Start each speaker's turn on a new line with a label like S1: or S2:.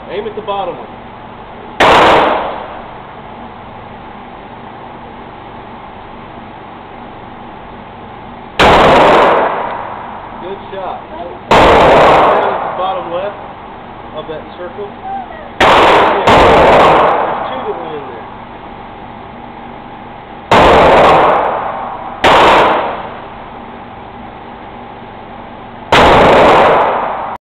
S1: Aim at the bottom one. Good shot. Down at the bottom left of that circle. There's two that went in there.